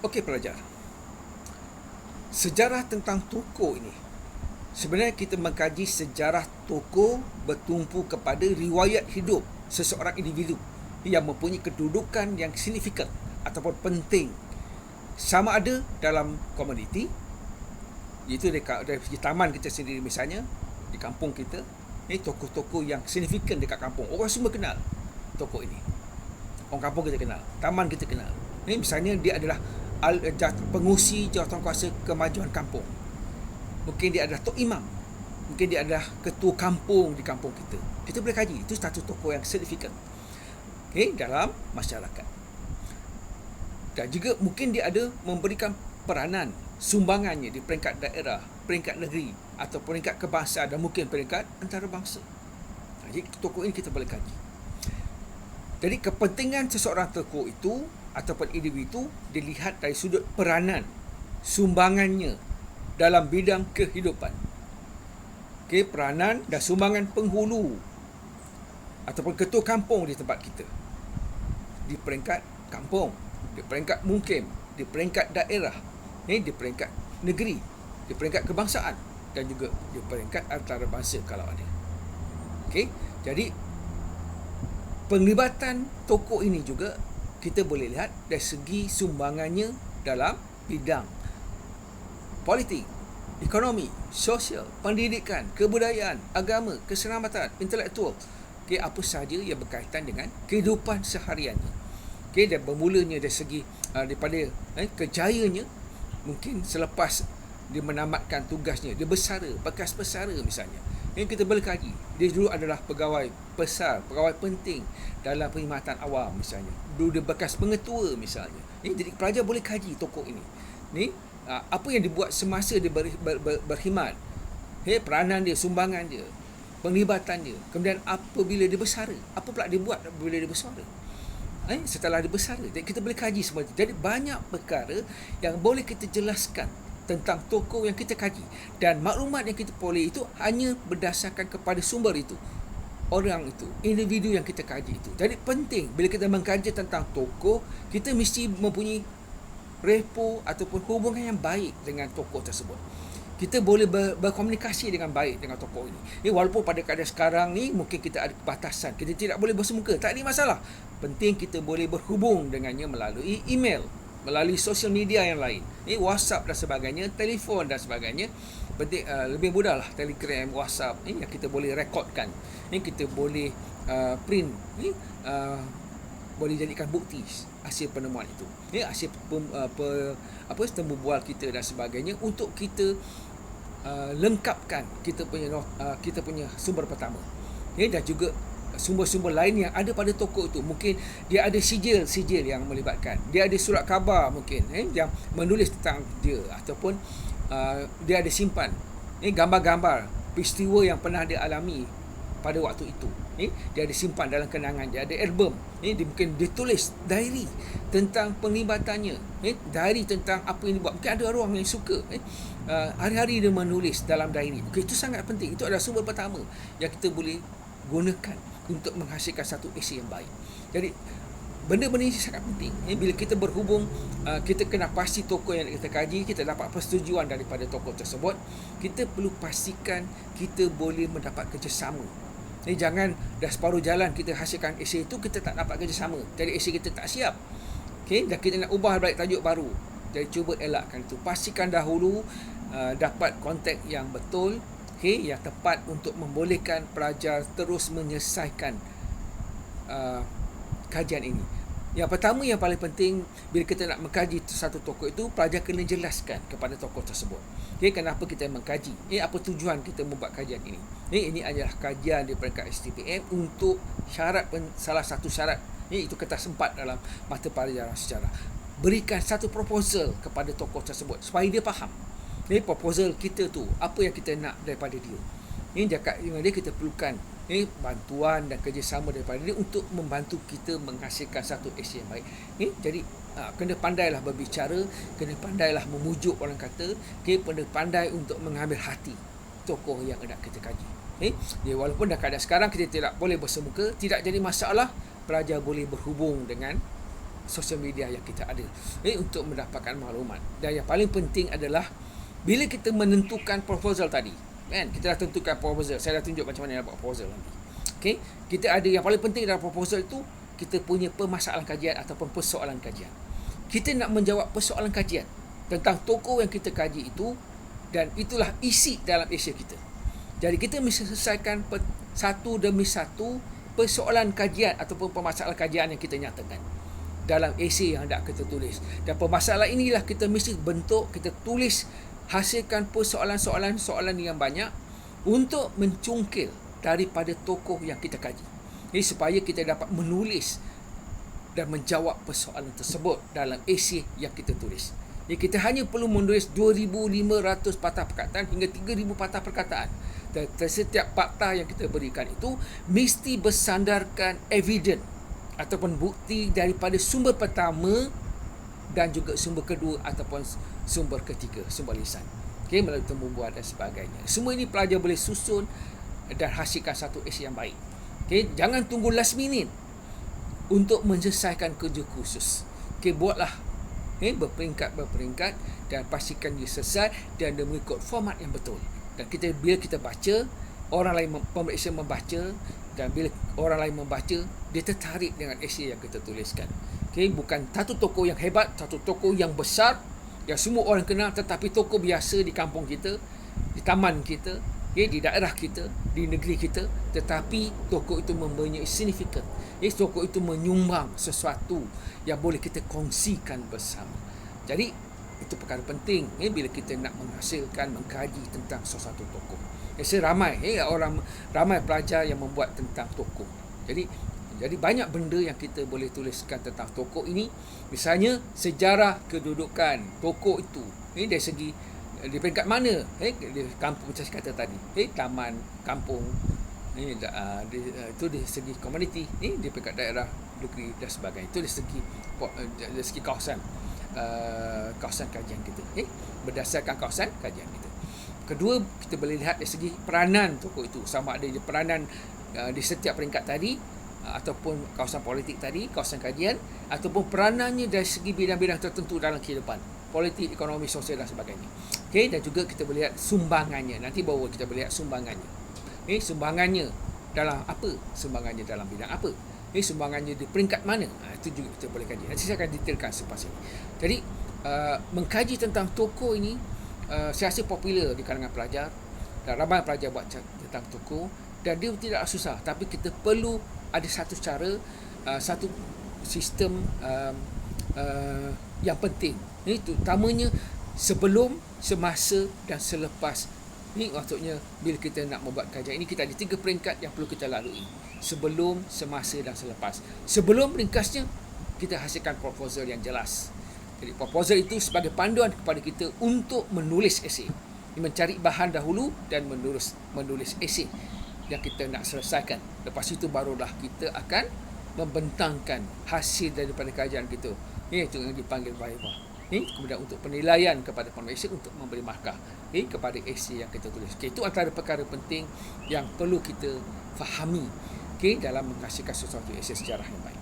Okey pelajar, sejarah tentang tokoh ini, sebenarnya kita mengkaji sejarah tokoh bertumpu kepada riwayat hidup seseorang individu yang mempunyai kedudukan yang signifikan ataupun penting, sama ada dalam komuniti, iaitu dari segi taman kita sendiri misalnya, di kampung kita, ini tokoh-tokoh yang signifikan dekat kampung. Orang semua kenal tokoh ini. Orang kampung kita kenal, taman kita kenal. Ini misalnya dia adalah pengusi jawatankuasa kemajuan kampung. Mungkin dia adalah tok imam. Mungkin dia adalah ketua kampung di kampung kita. Kita boleh kaji, itu satu tokoh yang signifikan, dalam masyarakat. Dan juga mungkin dia ada memberikan peranan, sumbangannya di peringkat daerah, peringkat negeri, atau peringkat kebangsaan, dan mungkin peringkat antarabangsa. Jadi tokoh ini kita boleh kaji. Jadi kepentingan seseorang tokoh itu ataupun individu dilihat dari sudut peranan, sumbangannya dalam bidang kehidupan. Peranan dan sumbangan penghulu ataupun ketua kampung di tempat kita, di peringkat kampung, di peringkat mukim, di peringkat daerah, di peringkat negeri, di peringkat kebangsaan, dan juga di peringkat antarabangsa kalau ada. Jadi penglibatan tokoh ini juga kita boleh lihat dari segi sumbangannya dalam bidang politik, ekonomi, sosial, pendidikan, kebudayaan, agama, keselamatan, intelektual. Apa sahaja yang berkaitan dengan kehidupan sehariannya. Dan bermulanya dari segi daripada kejayaannya, mungkin selepas dia menamatkan tugasnya, dia bersara, bekas bersara misalnya. Yang kita boleh kaji, dia dulu adalah pegawai besar, pegawai penting dalam perkhidmatan awam misalnya. Dulu dia bekas pengetua misalnya. Jadi pelajar boleh kaji tokoh ini. Apa yang dibuat semasa dia berkhidmat, peranan dia, sumbangan dia, penglibatan dia. Kemudian apabila dia bersara, apa pula dia buat bila dia bersara, setelah dia bersara. Jadi kita boleh kaji semua itu. Jadi banyak perkara yang boleh kita jelaskan tentang tokoh yang kita kaji, dan maklumat yang kita peroleh itu hanya berdasarkan kepada sumber itu, orang itu, individu yang kita kaji itu. Jadi penting bila kita mengkaji tentang tokoh, kita mesti mempunyai repo ataupun hubungan yang baik dengan tokoh tersebut. Kita boleh berkomunikasi dengan baik dengan tokoh ini. Walaupun pada keadaan sekarang ni mungkin kita ada batasan, kita tidak boleh bersua muka, tak ada masalah. Penting kita boleh berhubung dengannya melalui email, melalui sosial media yang lain, WhatsApp dan sebagainya, telefon dan sebagainya. Penting, lebih mudahlah Telegram, WhatsApp, yang kita boleh rekodkan, kita boleh print, boleh jadikan bukti hasil penemuan itu, hasil temu bual kita dan sebagainya, untuk kita lengkapkan kita punya sumber pertama, dan juga sumber-sumber lain yang ada pada tokoh itu. Mungkin dia ada sijil yang melibatkan, dia ada surat khabar mungkin, yang menulis tentang dia, ataupun dia ada simpan gambar-gambar peristiwa yang pernah dia alami pada waktu itu. Dia ada simpan dalam kenangan, dia ada album, dia mungkin dia tulis diary tentang penglibatannya, diary tentang apa yang dia buat. Mungkin ada orang yang suka hari-hari dia menulis dalam diary. Itu sangat penting. Itu adalah sumber pertama yang kita boleh gunakan untuk menghasilkan satu esei yang baik. Jadi benda-benda ini sangat penting. Bila kita berhubung, kita kena pasti tokoh yang kita kaji, kita dapat persetujuan daripada tokoh tersebut. Kita perlu pastikan kita boleh mendapat kerjasama. Jangan dah separuh jalan kita hasilkan esei itu, kita tak dapat kerjasama, jadi esei kita tak siap. Dan kita nak ubah balik tajuk baru. Jadi cuba elakkan itu. Pastikan dahulu dapat kontak yang betul, yang tepat untuk membolehkan pelajar terus menyelesaikan kajian ini. Yang pertama, yang paling penting, bila kita nak mengkaji satu tokoh itu, pelajar kena jelaskan kepada tokoh tersebut, kenapa kita mengkaji, apa tujuan kita membuat kajian ini. Ini adalah kajian di peringkat STPM untuk syarat, salah satu syarat, itu kertas 4 dalam mata pelajaran sejarah. Berikan satu proposal kepada tokoh tersebut supaya dia faham proposal kita tu, apa yang kita nak daripada dia. Dia kita perlukan bantuan dan kerjasama daripada dia untuk membantu kita menghasilkan satu esei yang baik. Jadi kena pandailah berbicara, kena pandailah memujuk, orang kata, kena pandai untuk mengambil hati tokoh yang hendak kita kaji. Walaupun dah keadaan sekarang kita tidak boleh bersemuka, tidak jadi masalah. Pelajar boleh berhubung dengan sosial media yang kita ada untuk mendapatkan maklumat. Dan yang paling penting adalah bila kita menentukan proposal tadi, kan, kita dah tentukan proposal, saya dah tunjuk macam mana nak buat proposal nanti. Okay? Kita ada yang paling penting dalam proposal itu, kita punya permasalahan kajian ataupun persoalan kajian. Kita nak menjawab persoalan kajian tentang tokoh yang kita kaji itu, dan itulah isi dalam esei kita. Jadi kita mesti selesaikan satu demi satu persoalan kajian ataupun permasalahan kajian yang kita nyatakan dalam esei yang hendak kita tulis. Dan permasalahan inilah kita mesti bentuk, kita tulis, hasilkan persoalan-soalan yang banyak untuk mencungkil daripada tokoh yang kita kaji. Jadi supaya kita dapat menulis dan menjawab persoalan tersebut dalam esei yang kita tulis. Jadi kita hanya perlu menulis 2,500 patah perkataan hingga 3,000 patah perkataan. Dan setiap patah yang kita berikan itu mesti bersandarkan evidence ataupun bukti daripada sumber pertama dan juga sumber kedua ataupun sumber ketiga, sumber lisan. Okay, melalui temu bual dan sebagainya. Semua ini pelajar boleh susun dan hasilkan satu esei yang baik. Okay, jangan tunggu last minute untuk menyelesaikan kerja khusus. Okay, buatlah berperingkat dan pastikan dia selesai dan dia mengikut format yang betul. Dan bila kita baca, orang lain pemeriksa membaca, dan bila orang lain membaca, dia tertarik dengan esei yang kita tuliskan. Okay, bukan satu tokoh yang hebat, satu tokoh yang besar yang semua orang kenal, tetapi tokoh biasa di kampung kita, di taman kita, di daerah kita, di negeri kita, tetapi tokoh itu mempunyai signifikan. Tokoh itu menyumbang sesuatu yang boleh kita kongsikan bersama. Jadi itu perkara penting bila kita nak menghasilkan, mengkaji tentang sesuatu tokoh. Ramai pelajar yang membuat tentang tokoh. Jadi banyak benda yang kita boleh tuliskan tentang tokoh ini. Misalnya sejarah kedudukan tokoh itu dari segi di peringkat mana, di kampung macam saya kata tadi, taman, kampung, itu dari segi komuniti, di peringkat daerah, negeri dan sebagainya. Itu dari segi kawasan kajian kita, berdasarkan kawasan kajian kita. Kedua, kita boleh lihat dari segi peranan tokoh itu, sama ada dia peranan di setiap peringkat tadi, ataupun kawasan politik tadi, kawasan kajian, ataupun peranannya dari segi bidang-bidang tertentu dalam kehidupan politik, ekonomi, sosial dan sebagainya. Okay, dan juga kita boleh lihat sumbangannya. Nanti baru kita boleh lihat sumbangannya. Sumbangannya dalam apa? Sumbangannya dalam bidang apa? Sumbangannya di peringkat mana? Itu juga kita boleh kaji. Nanti saya akan detailkan selepas ini. Jadi, mengkaji tentang tokoh ini saya rasa popular di kalangan pelajar. Dan ramai pelajar buat tentang tokoh. Dan dia tidak susah. Tapi kita perlu ada satu cara, satu sistem yang penting. Ini terutamanya sebelum, semasa dan selepas. Ini maksudnya bila kita nak membuat kajian ini, kita ada 3 peringkat yang perlu kita lalui. Sebelum, semasa dan selepas. Sebelum, ringkasnya, kita hasilkan proposal yang jelas. Jadi proposal itu sebagai panduan kepada kita untuk menulis esei. Mencari bahan dahulu dan menulis esei yang kita nak selesaikan. Lepas itu barulah kita akan membentangkan hasil daripada kajian kita. Itu yang dipanggil viva. Kemudian untuk penilaian kepada pemeriksa untuk memberi markah kepada esei yang kita tulis. Itu antara perkara penting yang perlu kita fahami dalam menghasilkan sesuatu esei sejarah yang baik.